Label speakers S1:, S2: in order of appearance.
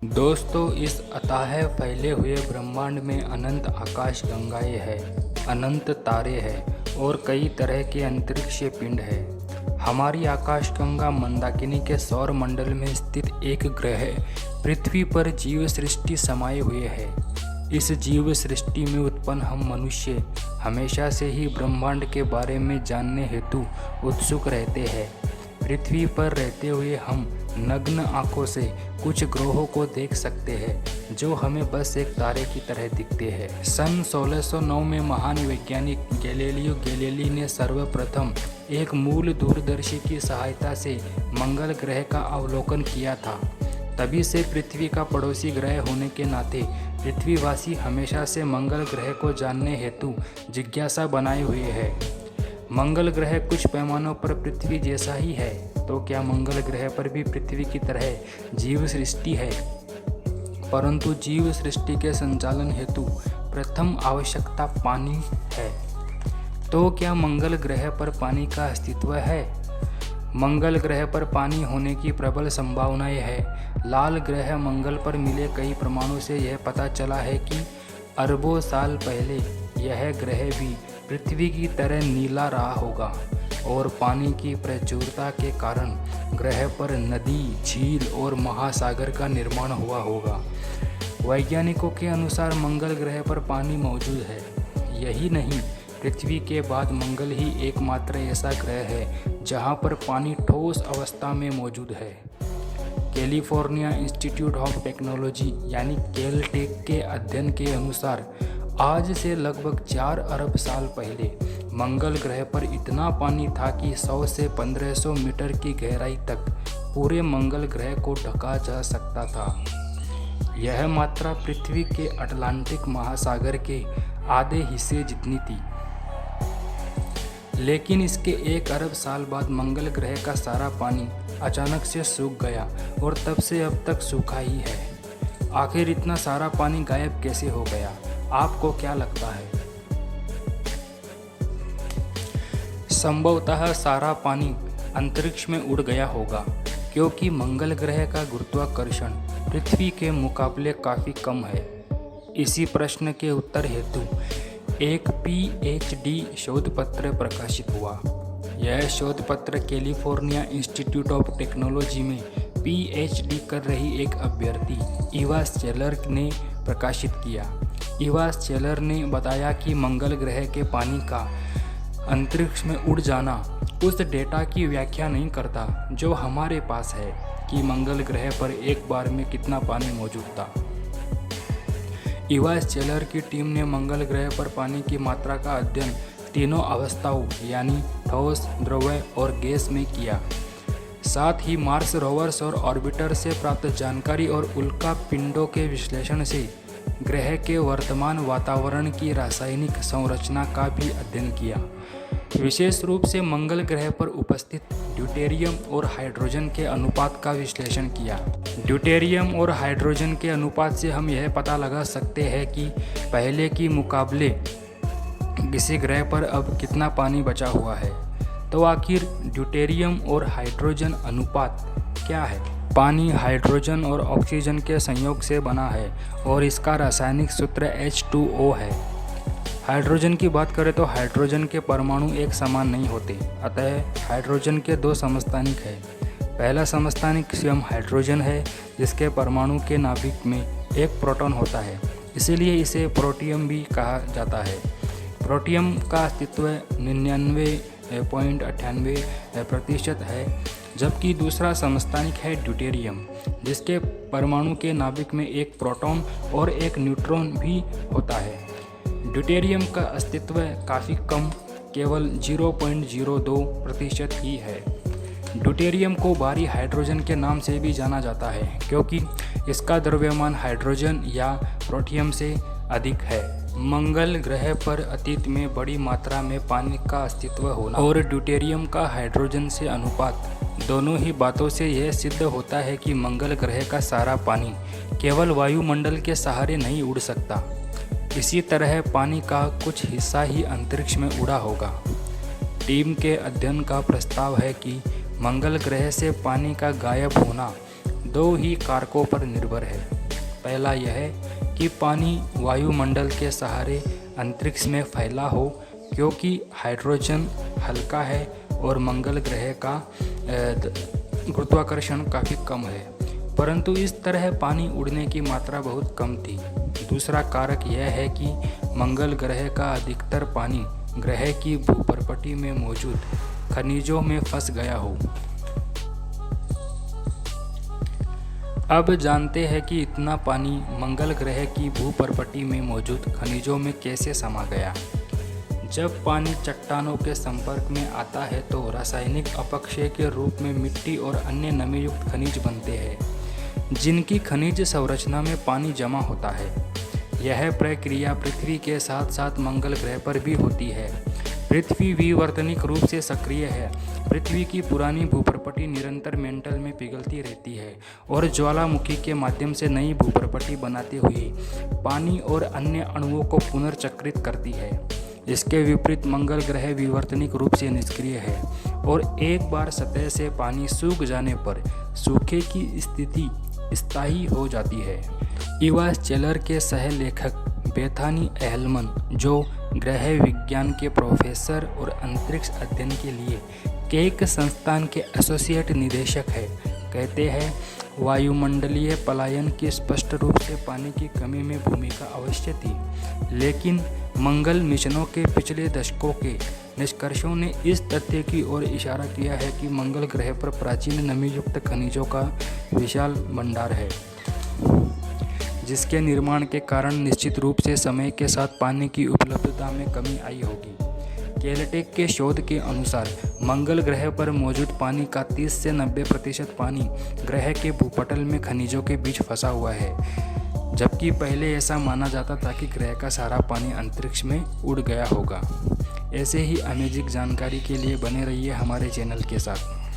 S1: दोस्तों, इस अथाह फैले हुए ब्रह्मांड में अनंत आकाश गंगाएं हैं, अनंत तारे हैं और कई तरह के अंतरिक्षीय पिंड हैं। हमारी आकाशगंगा मंदाकिनी के सौर मंडल में स्थित एक ग्रह पृथ्वी पर जीव सृष्टि समाये हुए है। इस जीव सृष्टि में उत्पन्न हम मनुष्य हमेशा से ही ब्रह्मांड के बारे में जानने हेतु उत्सुक रहते हैं। पृथ्वी पर रहते हुए हम नग्न आंखों से कुछ ग्रहों को देख सकते हैं जो हमें बस एक तारे की तरह दिखते हैं। सन 1609 में महान वैज्ञानिक गैलीलियो गैलीली ने सर्वप्रथम एक मूल दूरदर्शी की सहायता से मंगल ग्रह का अवलोकन किया था। तभी से पृथ्वी का पड़ोसी ग्रह होने के नाते पृथ्वीवासी हमेशा से मंगल ग्रह को जानने हेतु जिज्ञासा बनाए हुए है। मंगल ग्रह कुछ पैमानों पर पृथ्वी जैसा ही है, तो क्या मंगल ग्रह पर भी पृथ्वी की तरह जीव सृष्टि है? परंतु जीव सृष्टि के संचालन हेतु प्रथम आवश्यकता पानी है। तो क्या मंगल ग्रह पर पानी का अस्तित्व है? मंगल ग्रह पर पानी होने की प्रबल संभावनाएं है। लाल ग्रह मंगल पर मिले कई प्रमाणों से यह पता चला है कि अरबों साल पहले यह ग्रह भी पृथ्वी की तरह नीला रहा होगा और पानी की प्रचुरता के कारण ग्रह पर नदी, झील और महासागर का निर्माण हुआ होगा। वैज्ञानिकों के अनुसार मंगल ग्रह पर पानी मौजूद है। यही नहीं, पृथ्वी के बाद मंगल ही एकमात्र ऐसा ग्रह है जहां पर पानी ठोस अवस्था में मौजूद है। कैलिफोर्निया इंस्टीट्यूट ऑफ टेक्नोलॉजी यानी कैलटेक के अध्ययन के अनुसार आज से लगभग 4 अरब साल पहले मंगल ग्रह पर इतना पानी था कि 100 से 1500 मीटर की गहराई तक पूरे मंगल ग्रह को ढका जा सकता था। यह मात्रा पृथ्वी के अटलांटिक महासागर के आधे हिस्से जितनी थी। लेकिन इसके 1 अरब साल बाद मंगल ग्रह का सारा पानी अचानक से सूख गया और तब से अब तक सूखा ही है। आखिर इतना सारा पानी गायब कैसे हो गया? आपको क्या लगता है? संभवतः सारा पानी अंतरिक्ष में उड़ गया होगा, क्योंकि मंगल ग्रह का गुरुत्वाकर्षण पृथ्वी के मुकाबले काफ़ी कम है। इसी प्रश्न के उत्तर हेतु एक पीएचडी शोध पत्र प्रकाशित हुआ। यह शोध पत्र कैलिफोर्निया इंस्टीट्यूट ऑफ टेक्नोलॉजी में पीएचडी कर रही एक अभ्यर्थी इवा स्चेलर ने प्रकाशित किया। इवा स्चेलर ने बताया कि मंगल ग्रह के पानी का अंतरिक्ष में उड़ जाना उस डेटा की व्याख्या नहीं करता जो हमारे पास है कि मंगल ग्रह पर एक बार में कितना पानी मौजूद था। इवा स्चेलर की टीम ने मंगल ग्रह पर पानी की मात्रा का अध्ययन तीनों अवस्थाओं यानी ठोस, द्रव्य और गैस में किया। साथ ही मार्स रोवर्स और ऑर्बिटर से प्राप्त जानकारी और उल्का पिंडों के विश्लेषण से ग्रह के वर्तमान वातावरण की रासायनिक संरचना का भी अध्ययन किया। विशेष रूप से मंगल ग्रह पर उपस्थित ड्यूटेरियम और हाइड्रोजन के अनुपात का विश्लेषण किया। ड्यूटेरियम और हाइड्रोजन के अनुपात से हम यह पता लगा सकते हैं कि पहले की मुकाबले किसी ग्रह पर अब कितना पानी बचा हुआ है। तो आखिर ड्यूटेरियम और हाइड्रोजन अनुपात क्या है? पानी हाइड्रोजन और ऑक्सीजन के संयोग से बना है और इसका रासायनिक सूत्र H2O है। हाइड्रोजन की बात करें तो हाइड्रोजन के परमाणु एक समान नहीं होते, अतः हाइड्रोजन के 2 समस्थानिक हैं। पहला समस्थानिक स्वयं हाइड्रोजन है, जिसके परमाणु के नाभिक में एक प्रोटॉन होता है, इसीलिए इसे प्रोटियम भी कहा जाता है। प्रोटियम का अस्तित्व 99.98% है, जबकि दूसरा समस्थानिक है ड्यूटेरियम, जिसके परमाणु के नाभिक में एक प्रोटॉन और एक न्यूट्रॉन भी होता है। ड्यूटेरियम का अस्तित्व काफ़ी कम, केवल 0.02% ही है। ड्यूटेरियम को बाहरी हाइड्रोजन के नाम से भी जाना जाता है, क्योंकि इसका द्रव्यमान हाइड्रोजन या प्रोटियम से अधिक है। मंगल ग्रह पर अतीत में बड़ी मात्रा में पानी का अस्तित्व होना और ड्यूटेरियम का हाइड्रोजन से अनुपात, दोनों ही बातों से यह सिद्ध होता है कि मंगल ग्रह का सारा पानी केवल वायुमंडल के सहारे नहीं उड़ सकता। इसी तरह पानी का कुछ हिस्सा ही अंतरिक्ष में उड़ा होगा। टीम के अध्ययन का प्रस्ताव है कि मंगल ग्रह से पानी का गायब होना दो ही कारकों पर निर्भर है। पहला यह है कि पानी वायुमंडल के सहारे अंतरिक्ष में फैला हो, क्योंकि हाइड्रोजन हल्का है और मंगल ग्रह का गुरुत्वाकर्षण काफ़ी कम है, परंतु इस तरह पानी उड़ने की मात्रा बहुत कम थी। दूसरा कारक यह है कि मंगल ग्रह का अधिकतर पानी ग्रह की भूपर्पटी में मौजूद खनिजों में फंस गया हो। अब जानते हैं कि इतना पानी मंगल ग्रह की भूपर्पटी में मौजूद खनिजों में कैसे समा गया। जब पानी चट्टानों के संपर्क में आता है तो रासायनिक अपक्षय के रूप में मिट्टी और अन्य नमीयुक्त खनिज बनते हैं, जिनकी खनिज संरचना में पानी जमा होता है। यह प्रक्रिया पृथ्वी के साथ साथ मंगल ग्रह पर भी होती है। पृथ्वी विवर्तनिक रूप से सक्रिय है। पृथ्वी की पुरानी भूपर्पटी निरंतर मेंटल में पिघलती रहती है और ज्वालामुखी के माध्यम से नई भूपर्पटी बनाते हुए पानी और अन्य अणुओं को पुनर्चक्रित करती है। इसके विपरीत मंगल ग्रह विवर्तनिक रूप से निष्क्रिय है और एक बार सतह से पानी सूख जाने पर सूखे की स्थिति स्थायी हो जाती है। इवास चेलर के सह लेखक बेथानी एहलमन, जो ग्रह विज्ञान के प्रोफेसर और अंतरिक्ष अध्ययन के लिए केक संस्थान के एसोसिएट निदेशक हैं, कहते हैं वायुमंडलीय पलायन की स्पष्ट रूप से पानी की कमी में भूमिका अवश्य थी, लेकिन मंगल मिशनों के पिछले दशकों के निष्कर्षों ने इस तथ्य की ओर इशारा किया है कि मंगल ग्रह पर प्राचीन नमीयुक्त खनिजों का विशाल भंडार है, जिसके निर्माण के कारण निश्चित रूप से समय के साथ पानी की उपलब्धता में कमी आई होगी। कैलटेक के शोध के अनुसार मंगल ग्रह पर मौजूद पानी का 30 से 90% पानी ग्रह के भूपटल में खनिजों के बीच फंसा हुआ है, जबकि पहले ऐसा माना जाता था कि ग्रह का सारा पानी अंतरिक्ष में उड़ गया होगा। ऐसे ही अमेजिंग जानकारी के लिए बने रहिए हमारे चैनल के साथ।